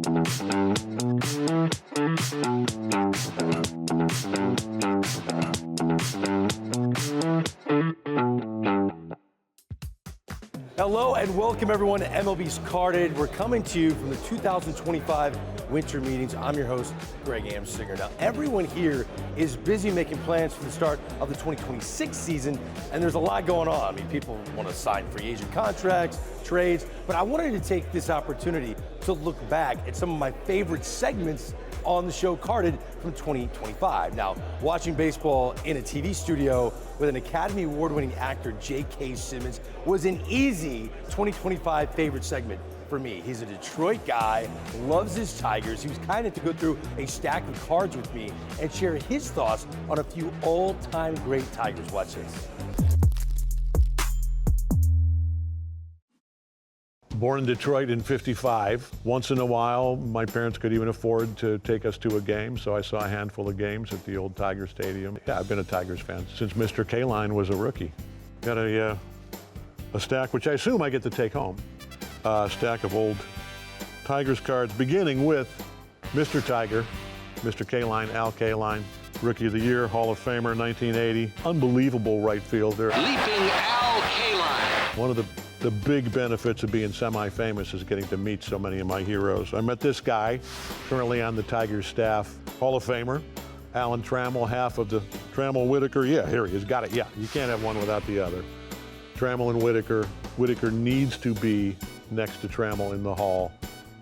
Hello and welcome everyone to MLB's Carded. We're coming to you from the 2025 winter meetings. I'm your host, Greg Amsinger. Now, everyone here is busy making plans for the start of the 2026 season, and there's a lot going on. I mean, people want to sign free agent contracts, trades, but I wanted to take this opportunity to look back at some of my favorite segments on the show Carded from 2025. Now, watching baseball in a TV studio with an Academy Award-winning actor, J.K. Simmons, was an easy 2025 favorite segment for me. He's a Detroit guy, loves his Tigers. He was kind enough to go through a stack of cards with me and share his thoughts on a few all-time great Tigers. Watch this. Born in Detroit in '55. Once in a while, my parents could even afford to take us to a game, so I saw a handful of games at the old Tiger Stadium. Yeah, I've been a Tigers fan since Mr. K-Line was a rookie. Got a stack, which I assume I get to take home, a stack of old Tigers cards, beginning with Mr. Tiger, Mr. K-Line, Al K-Line, Rookie of the Year, Hall of Famer, 1980. Unbelievable right fielder. Leaping Al K-Line. One of the big benefits of being semi-famous is getting to meet so many of my heroes. I met this guy, currently on the Tigers staff, Hall of Famer, Alan Trammell, half of the Trammell-Whitaker. Yeah, here he is, got it. Yeah, you can't have one without the other. Trammell and Whitaker. Whitaker needs to be next to Trammell in the Hall.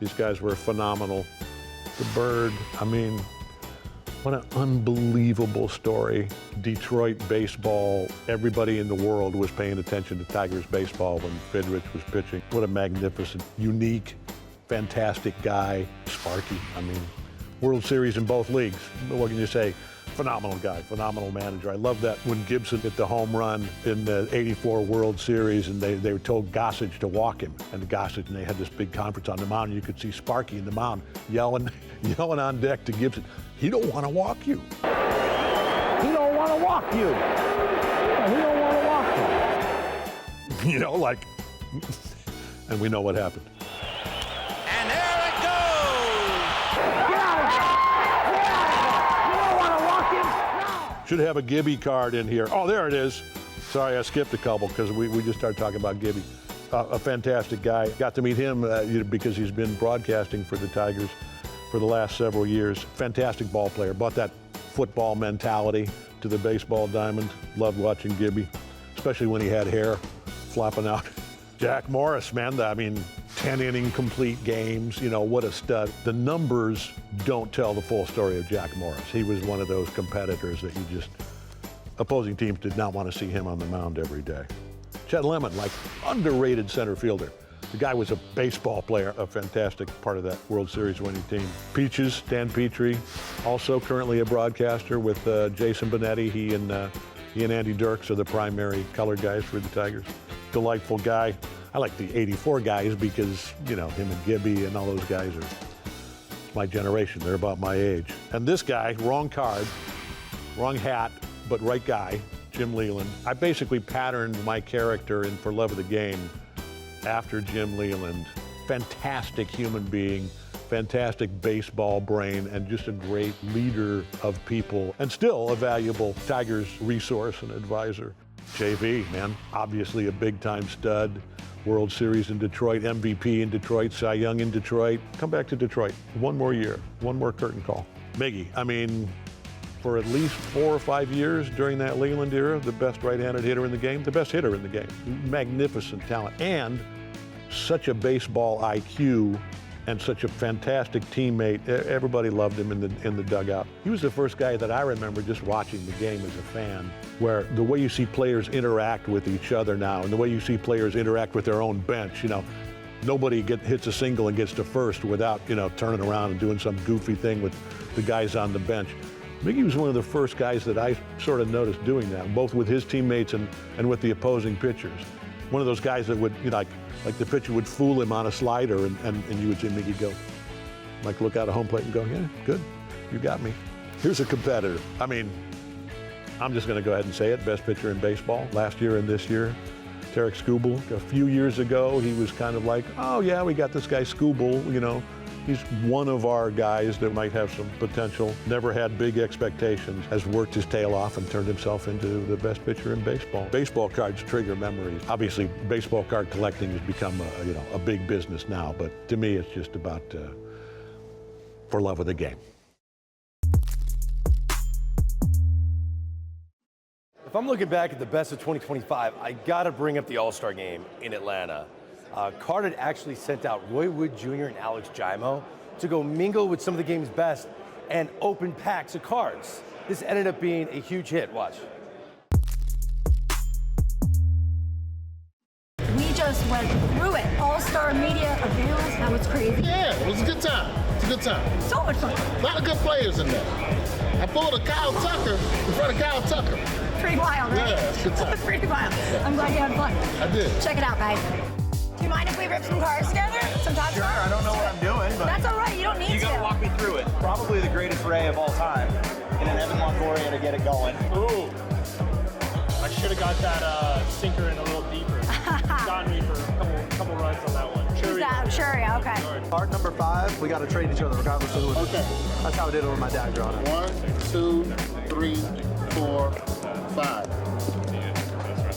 These guys were phenomenal. The Bird, I mean, what an unbelievable story. Detroit baseball, everybody in the world was paying attention to Tigers baseball when Fidrich was pitching. What a magnificent, unique, fantastic guy. Sparky, I mean, World Series in both leagues. What can you say? Phenomenal guy, phenomenal manager. I love that when Gibson hit the home run in the '84 World Series and they were told Gossage to walk him. And Gossage, and they had this big conference on the mound, and you could see Sparky in the mound yelling on deck to Gibson, "He don't want to walk you. He don't want to walk you. He don't want to walk you." You know, like, and we know what happened. And there it goes! Get out of here! You don't want to walk him? No! Should have a Gibby card in here. Oh, there it is. Sorry, I skipped a couple because we just started talking about Gibby. A fantastic guy. Got to meet him because he's been broadcasting for the Tigers for the last several years. Fantastic ball player. Brought that football mentality to the baseball diamond. Loved watching Gibby, especially when he had hair flopping out. Jack Morris, man, I mean, 10-inning complete games, you know, what a stud. The numbers don't tell the full story of Jack Morris. He was one of those competitors that you just, opposing teams did not want to see him on the mound every day. Chet Lemon, like, underrated center fielder. The guy was a baseball player, a fantastic part of that World Series winning team. Peaches, Dan Petrie, also currently a broadcaster with Jason Benetti. He and Andy Dirks are the primary color guys for the Tigers. Delightful guy. I like the '84 guys because, you know, him and Gibby and all those guys are my generation. They're about my age. And this guy, wrong card, wrong hat, but right guy, Jim Leland. I basically patterned my character in For Love of the Game after Jim Leland. Fantastic human being, fantastic baseball brain, and just a great leader of people, and still a valuable Tigers resource and advisor. JV, man, obviously a big-time stud. World Series in Detroit, MVP in Detroit, Cy Young in Detroit. Come back to Detroit. One more year, one more curtain call. Miggy, I mean, for at least 4 or 5 years during that Leland era, the best right-handed hitter in the game, the best hitter in the game. Magnificent talent, and such a baseball IQ, and such a fantastic teammate. Everybody loved him in the dugout. He was the first guy that I remember just watching the game as a fan, where the way you see players interact with each other now, and the way you see players interact with their own bench, you know, nobody hits a single and gets to first without, you know, turning around and doing some goofy thing with the guys on the bench. Miggy was one of the first guys that I sort of noticed doing that, both with his teammates and with the opposing pitchers. One of those guys that would, you know, like the pitcher would fool him on a slider, and you would see Miggy go, like, look out at home plate and go, yeah, good, you got me. Here's a competitor. I mean, I'm just going to go ahead and say it, best pitcher in baseball last year and this year. Tarek Skubal. A few years ago, he was kind of like, oh yeah, we got this guy Skubal, you know, He's one of our guys that might have some potential. Never had big expectations. Has worked his tail off and turned himself into the best pitcher in baseball. Baseball cards trigger memories. Obviously, baseball card collecting has become a big business now, but to me, it's just about for love of the game. If I'm looking back at the best of 2025, I got to bring up the All-Star game in Atlanta. Carded actually sent out Roy Wood Jr. and Alex Giaimo to go mingle with some of the game's best and open packs of cards. This ended up being a huge hit. Watch. We just went through it. All-Star media avails. That was crazy. Yeah, it was a good time. It's a good time. So much fun. A lot of good players in there. I pulled a Kyle Tucker in front of Kyle Tucker. Pretty wild, right? Yeah, it's a good time. Pretty wild. I'm glad you had fun. I did. Check it out, guys. Do you mind if we rip some cards together? Sometimes. Sure, I don't know what I'm doing, but that's all right. You don't need to. you gotta walk me through it. Probably the greatest ray of all time, in an Evan Longoria to get it going. Ooh, I should have got that sinker in a little deeper. Got me for a couple runs on that one. Is that sure? Yeah. Okay. Card number 5, we gotta trade each other regardless of who it is. Okay. That's how I did it with my dad growing up. 1, 2, 3, 4, 5.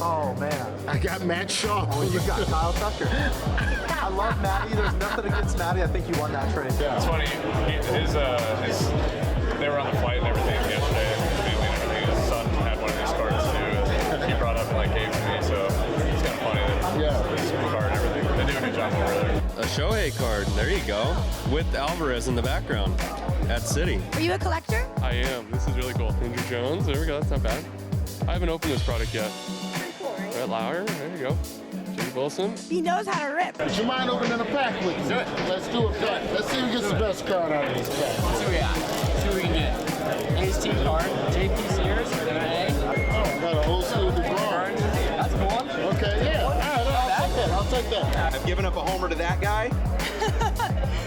Oh man. I got Matt Shaw. Oh, you got Kyle Tucker. I love Matty. There's nothing against Matty. I think you won that trade. Yeah. It's funny. They were on the flight and everything yesterday, his family and everything. His son had one of these cards too. He brought up and gave to me, so it's kind of funny that this card and everything. They do a good job over there. A Shohei card. There you go. With Alvarez in the background at City. Are you a collector? I am. This is really cool. Andrew Jones. There we go. That's not bad. I haven't opened this product yet. Brett Lauer. There you go. Jay Wilson. He knows how to rip. Would you mind opening a pack with me? Do it. Let's do a pack. Let's see who gets the best card out of this pack. Let's see what we got. Let's see what we can get. Ace team card. JP Sears. Oh, got an old school DeGrom. That's a cool one. Okay, yeah. All right, I'll take that. I've given up a homer to that guy,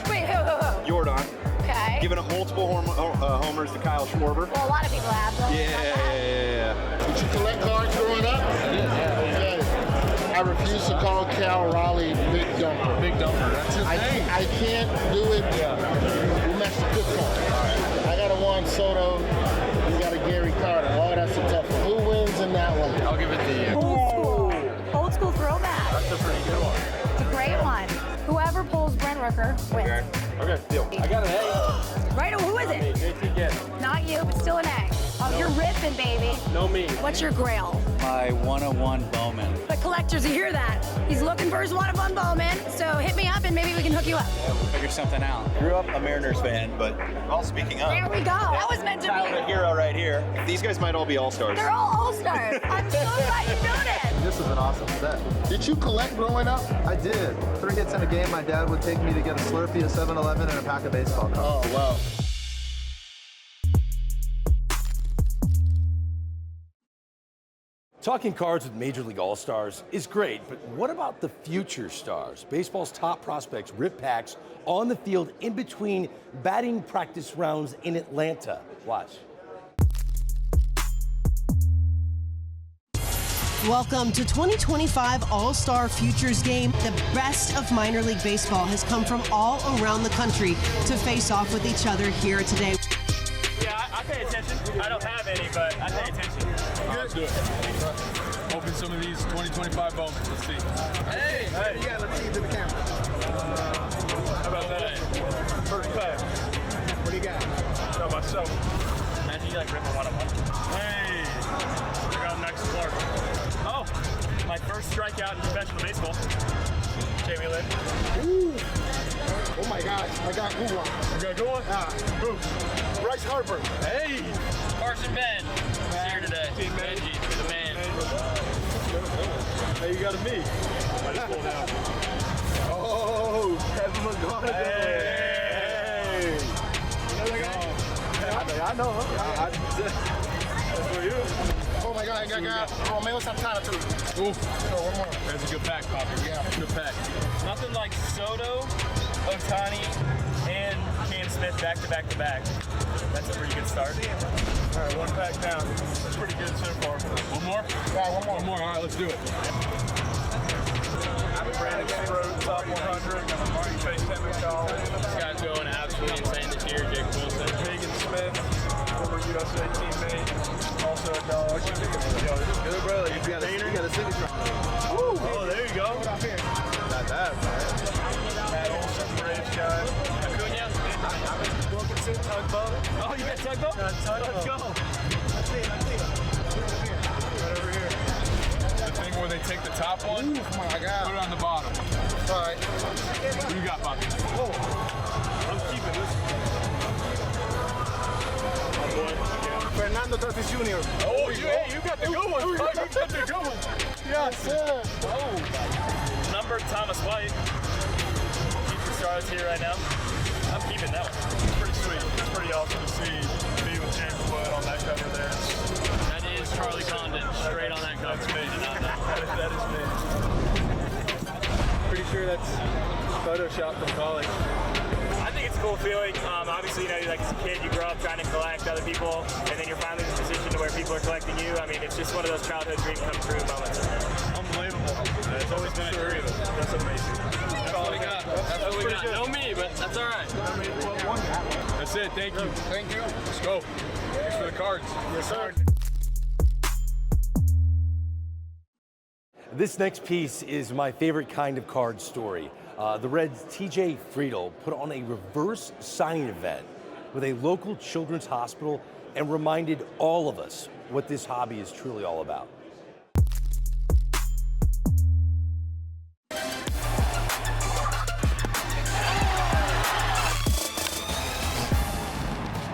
Wait, who? Jordan. Okay. Given up multiple homers to Kyle Schwarber. Well, a lot of people have them. Yeah. Did you collect cards growing up? I did, yeah. Okay. I refuse to call Cal Raleigh Big Dumper. Big dumper. That's his name. I can't do it. We matched the good card. I got a Juan Soto. You got a Gary Carter. Oh, that's a tough one. Who wins in that one? I'll give it to you. Old school. Old school throwback. That's a pretty good one. It's a great one. Whoever pulls Brent Rooker wins. Okay, deal. I got an A. Right? Who is it? JT Gibb. Not you, but still an A. Oh, you're ripping, baby. No me. What's your grail? My 101 Bowman. The collectors, you hear that? He's looking for his 101 Bowman, so hit me up and maybe we can hook you up. Yeah, we'll figure something out. Grew up a Mariners fan, but well, speaking of, There we go. That was meant to childhood be. hero right here. These guys might all be all-stars. They're all all-stars. I'm so glad you noticed. This is an awesome set. Did you collect growing up? I did. 3 hits in a game, my dad would take me to get a Slurpee, a 7-Eleven, and a pack of baseball cards. Oh, wow. Talking cards with Major League All-Stars is great, but what about the future stars? Baseball's top prospects rip packs on the field in between batting practice rounds in Atlanta. Watch. Welcome to 2025 All-Star Futures Game. The best of minor league baseball has come from all around the country to face off with each other here today. Yeah, I pay attention. I don't have any, but I pay attention. Let's do it. Open some of these 2025 Bowman. Let's see. Hey, Yeah, let's see to the camera. how about that? First pass. What do you got? How about so? Imagine you ripping one of them. Hey, I got Max Clark. Oh, my first strikeout in professional baseball. Jamie Lynn. Ooh. Oh my gosh, I got who one? You got a good one? Who? Bryce Harper. Hey, Carson Ben. He's here today. Benji, the man. Hey, you got a me. I just pulled out. Oh, Kevin McGonigal. Hey. I know him. That's for you. Oh my God, I got Romeo Santana too. Oof. One more. That's a good pack, Poppy. Yeah. Good pack. Nothing like Soto, Ohtani, and Cam Smith back to back to back. That's a pretty good start. All right, 1 pack down. That's pretty good so far. One more? Yeah, one more. One more. All right, let's do it. Brandon Stroh, top 100. Chase Hemmingshaw. This guy's Reds going absolutely insane this year. Jake Wilson, Megan Smith, former USA teammate, also a dog. Yo, this is good, bro. Like, you got a signature. Woo! Oh, there you go. Not that, man. Matt Olson, Braves guy. Acuna. Wilkinson, tugboat. Oh, you got tugboat? Let's go. Right over here. The thing where they take the top one, put it on the bottom. All right. What you got, Bobby? Oh, I'm keeping this. My boy. Yeah. Fernando Tatis Jr. Oh, you got the good one. You got the good one. Yes, sir. Oh. Number Thomas White. Future stars here right now. I'm keeping that one. It's pretty sweet. It's pretty awesome to see me with James Wood on that cover there. That is Charlie Condon straight on that cover. That's me. That is me. Pretty sure that's Photoshop from college. I think it's a cool feeling. Obviously, you know, like as a kid, you grow up trying to collect other people, and then you're finally in a position to where people are collecting you. I mean, it's just one of those childhood dream come true moments. Unbelievable. It's always been a dream. That's amazing. That's all we got. That's all we got. No me, but that's all right. That's it. Thank you. Thank you. Let's go. Thanks for the cards. Yes, sir. This next piece is my favorite kind of card story. The Reds' TJ Friedel put on a reverse signing event with a local children's hospital and reminded all of us what this hobby is truly all about.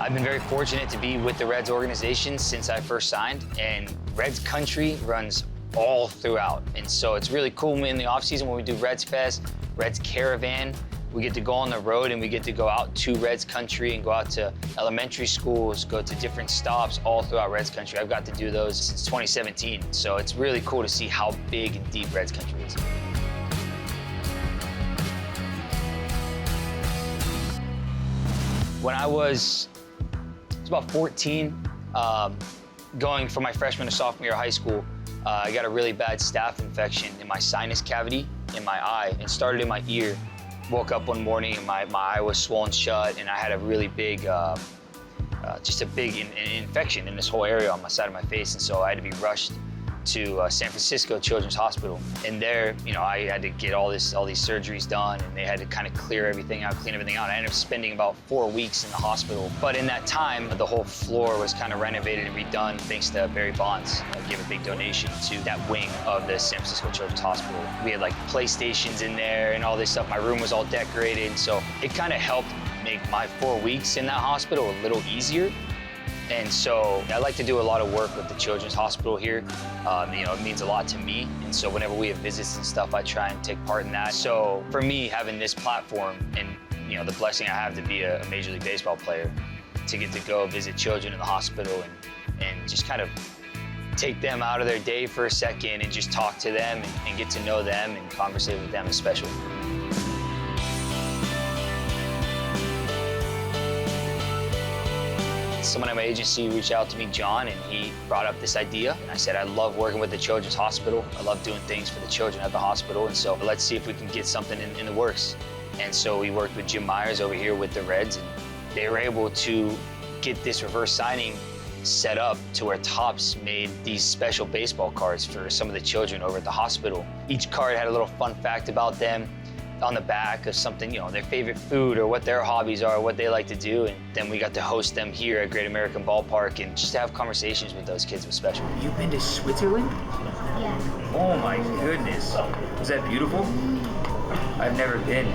I've been very fortunate to be with the Reds organization since I first signed, and Reds Country runs all throughout. And so it's really cool in the off season when we do Reds Fest, Reds Caravan. We get to go on the road and we get to go out to Reds Country and go out to elementary schools, go to different stops all throughout Reds Country. I've got to do those since 2017. So it's really cool to see how big and deep Reds Country is. When I was about 14, going from my freshman to sophomore year of high school, I got a really bad staph infection in my sinus cavity in my eye and started in my ear. Woke up one morning and my eye was swollen shut and I had a really big, just a big infection in this whole area on my side of my face. And so I had to be rushed to San Francisco Children's Hospital. And there, you know, I had to get all these surgeries done and they had to kind of clear everything out, clean everything out. I ended up spending about 4 weeks in the hospital. But in that time, the whole floor was kind of renovated and redone thanks to Barry Bonds. I gave a big donation to that wing of the San Francisco Children's Hospital. We had like PlayStations in there and all this stuff. My room was all decorated. And so it kind of helped make my 4 weeks in that hospital a little easier. And so I like to do a lot of work with the Children's Hospital here. You know, it means a lot to me. And so whenever we have visits and stuff, I try and take part in that. So for me, having this platform and, you know, the blessing I have to be a Major League Baseball player, to get to go visit children in the hospital and just kind of take them out of their day for a second and just talk to them and get to know them and conversate with them is special. Someone at my agency reached out to me, John, and he brought up this idea. And I said, I love working with the Children's Hospital. I love doing things for the children at the hospital. And so let's see if we can get something in the works. And so we worked with Jim Myers over here with the Reds, and they were able to get this reverse signing set up to where Topps made these special baseball cards for some of the children over at the hospital. Each card had a little fun fact about them on the back of something, you know, their favorite food or what their hobbies are, what they like to do. And then we got to host them here at Great American Ballpark and just have conversations with those kids was special. You've been to Switzerland? Yeah. Oh my goodness. Was that beautiful? I've never been.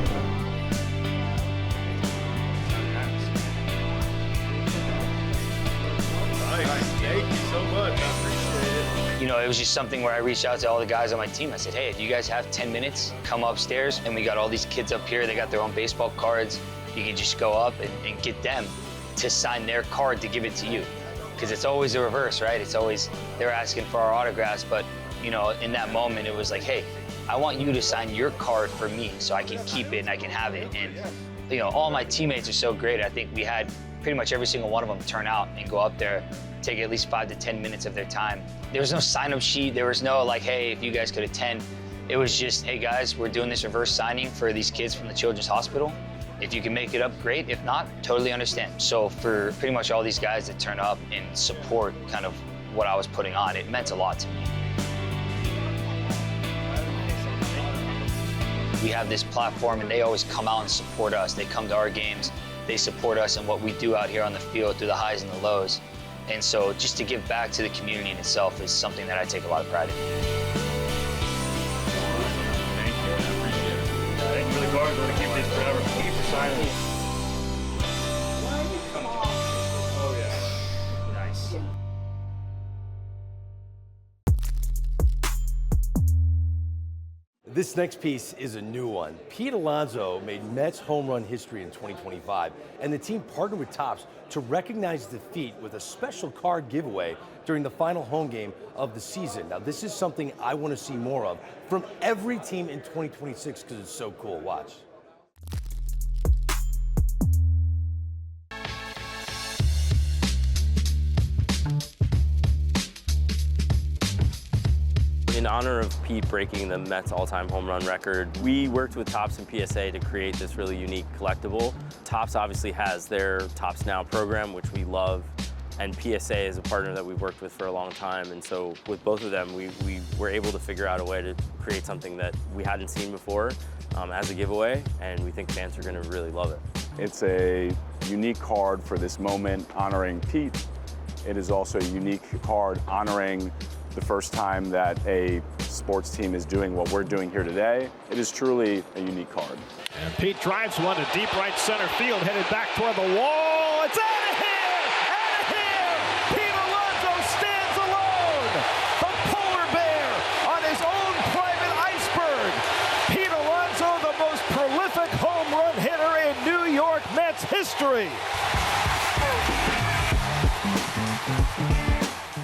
Thank you so much. I appreciate it. You know, it was just something where I reached out to all the guys on my team. I said, hey, if you guys have 10 minutes, come upstairs. And we got all these kids up here. They got their own baseball cards. You can just go up and get them to sign their card to give it to you. Because it's always the reverse, right? It's always they're asking for our autographs. But, you know, in that moment, it was like, hey, I want you to sign your card for me so I can keep it and I can have it. And, you know, all my teammates are so great. I think we had pretty much every single one of them turn out and go up there, take at least 5 to 10 minutes of their time. There was no sign-up sheet. There was no like, hey, if you guys could attend. It was just, hey guys, we're doing this reverse signing for these kids from the Children's Hospital. If you can make it up, great. If not, totally understand. So for pretty much all these guys that turn up and support kind of what I was putting on, it meant a lot to me. We have this platform and they always come out and support us. They come to our games, they support us in what we do out here on the field through the highs and the lows. And so just to give back to the community in itself is something that I take a lot of pride in. Thank you, I appreciate it. Thank you for the cards, we're gonna keep these forever. Thank you for signing. Oh yeah, nice. This next piece is a new one. Pete Alonso made Mets home run history in 2025, and the team partnered with Topps to recognize the feat with a special card giveaway during the final home game of the season. Now, this is something I want to see more of from every team in 2026 because it's so cool. Watch. In honor of Pete breaking the Mets all-time home run record, we worked with Topps and PSA to create this really unique collectible. Topps obviously has their Topps Now program, which we love, and PSA is a partner that we've worked with for a long time. And so with both of them, we were able to figure out a way to create something that we hadn't seen before as a giveaway, and we think fans are going to really love it. It's a unique card for this moment honoring Pete. It is also a unique card honoring the first time that a sports team is doing what we're doing here today. It is truly a unique card. And Pete drives one to deep right center field, headed back toward the wall. It's out of here! Out of here! Pete Alonso stands alone! The polar bear on his own private iceberg! Pete Alonso, the most prolific home run hitter in New York Mets history!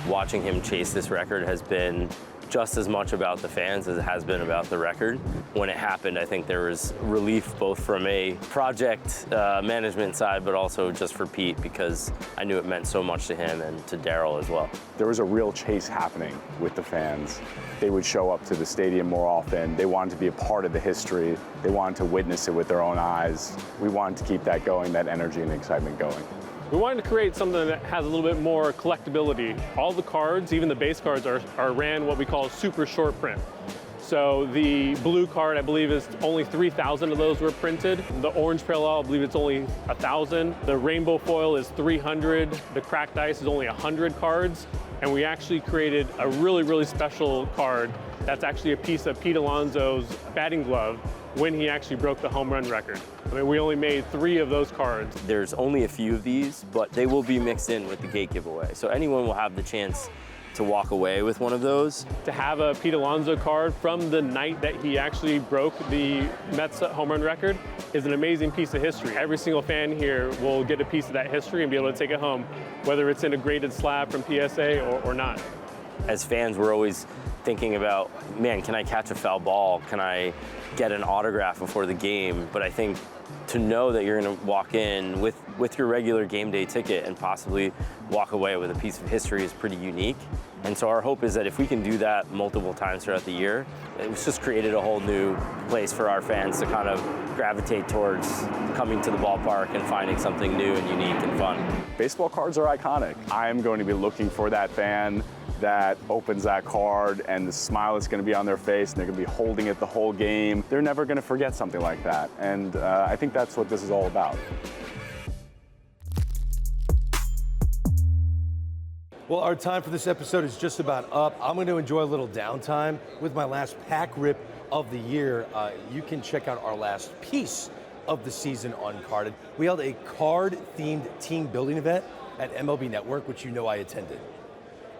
Watching him chase this record has been just as much about the fans as it has been about the record. When it happened, I think there was relief both from a project management side, but also just for Pete, because I knew it meant so much to him and to Daryl as well. There was a real chase happening with the fans. They would show up to the stadium more often. They wanted to be a part of the history. They wanted to witness it with their own eyes. We wanted to keep that going, that energy and excitement going. We wanted to create something that has a little bit more collectability. All the cards, even the base cards, are ran what we call super short print. So the blue card, I believe, is only 3,000 of those were printed. The orange parallel, I believe it's only 1,000. The rainbow foil is 300. The cracked ice is only 100 cards. And we actually created a really, really special card that's actually a piece of Pete Alonso's batting glove when he actually broke the home run record. I mean, we only made 3 of those cards. There's only a few of these, but they will be mixed in with the gate giveaway. So anyone will have the chance to walk away with one of those. To have a Pete Alonso card from the night that he actually broke the Mets home run record is an amazing piece of history. Every single fan here will get a piece of that history and be able to take it home, whether it's in a graded slab from PSA or not. As fans, we're always thinking about, man, can I catch a foul ball? Can I get an autograph before the game? But I think to know that you're going to walk in with your regular game day ticket and possibly walk away with a piece of history is pretty unique. And so our hope is that if we can do that multiple times throughout the year, it's just created a whole new place for our fans to kind of gravitate towards coming to the ballpark and finding something new and unique and fun. Baseball cards are iconic. I am going to be looking for that fan that opens that card and the smile is going to be on their face and they're going to be holding it the whole game. They're never going to forget something like that. And I think that's what this is all about. Well, our time for this episode is just about up. I'm going to enjoy a little downtime with my last pack rip of the year. You can check out our last piece of the season on Carded. We held a card-themed team building event at MLB Network, which you know I attended.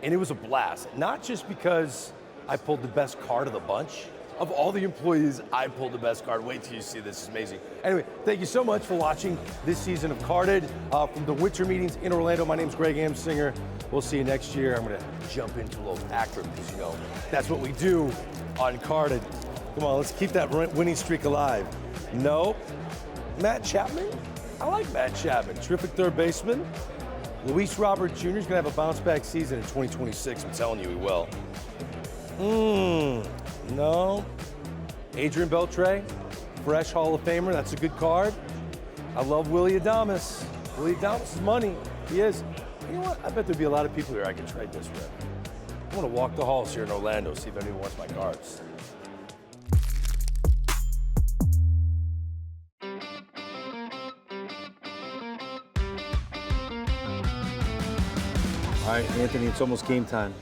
And it was a blast, not just because I pulled the best card of the bunch. Of all the employees, I pulled the best card. Wait till you see this, it's amazing. Anyway, thank you so much for watching this season of Carded. From the winter meetings in Orlando, my name's Greg Amsinger. We'll see you next year. I'm gonna jump into a little pack rip because you know, that's what we do on Carded. Come on, let's keep that winning streak alive. No, Matt Chapman? I like Matt Chapman, terrific third baseman. Luis Robert Jr. is going to have a bounce-back season in 2026. I'm telling you he will. No. Adrian Beltre, fresh Hall of Famer. That's a good card. I love Willie Adames. Willie Adames is money. He is. You know what? I bet there'd be a lot of people here I could trade this with. I want to walk the halls here in Orlando, see if anyone wants my cards. All right, Anthony, it's almost game time.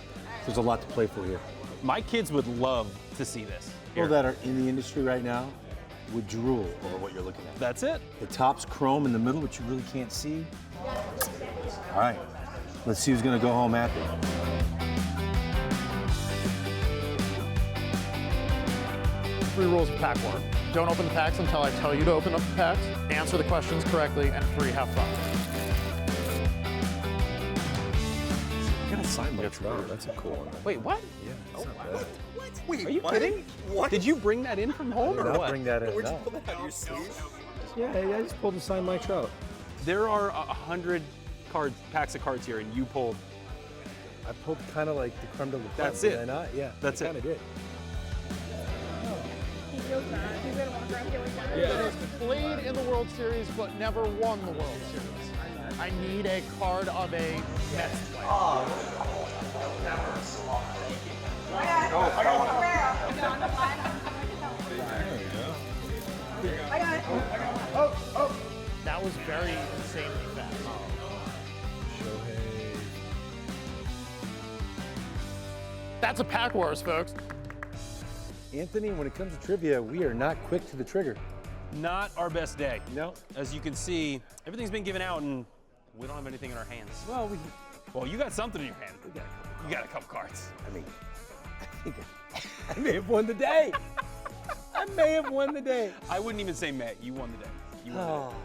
There's a lot to play for here. My kids would love to see this. People that are in the industry right now would drool over what you're looking at. That's it. The top's chrome in the middle, which you really can't see. All right, let's see who's gonna go home happy. Three rules of pack war. Don't open the packs until I tell you to open up the packs, answer the questions correctly, and three, have fun. I gotta sign my trout. That's a cool one. Wait, what? Yeah, oh, not bad. Wait, are you kidding? What? Did you bring that in from home or what? Bring that in. Where'd you No. pull that out of your sleeve? Yeah, I just pulled the sign my trout. There are 100 packs of cards here, and you pulled. I pulled kind of like the creme de la creme. That's it. Did I not? Yeah, That's I kind of did. He feels bad. He's gonna walk around feeling bad. That has played in the World Series but never won the World Series. I need a card of a Mets player. That was very insanely fast. That's a pack wars, folks. Anthony, when it comes to trivia, we are not quick to the trigger. Not our best day. No. As you can see, everything's been given out, and we don't have anything in our hands. Well, you got something in your hand. You got a couple cards. I mean, I think I may have won the day. I may have won the day. I wouldn't even say Matt. You won the day. You won the day.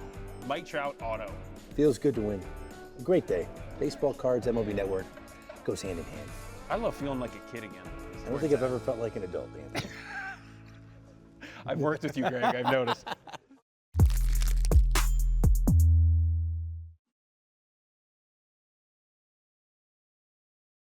Mike Trout auto. Feels good to win. Great day. Baseball cards, MLB Network, goes hand in hand. I love feeling like a kid again. I don't think I've ever felt like an adult, Anthony. I've worked with you, Greg. I've noticed.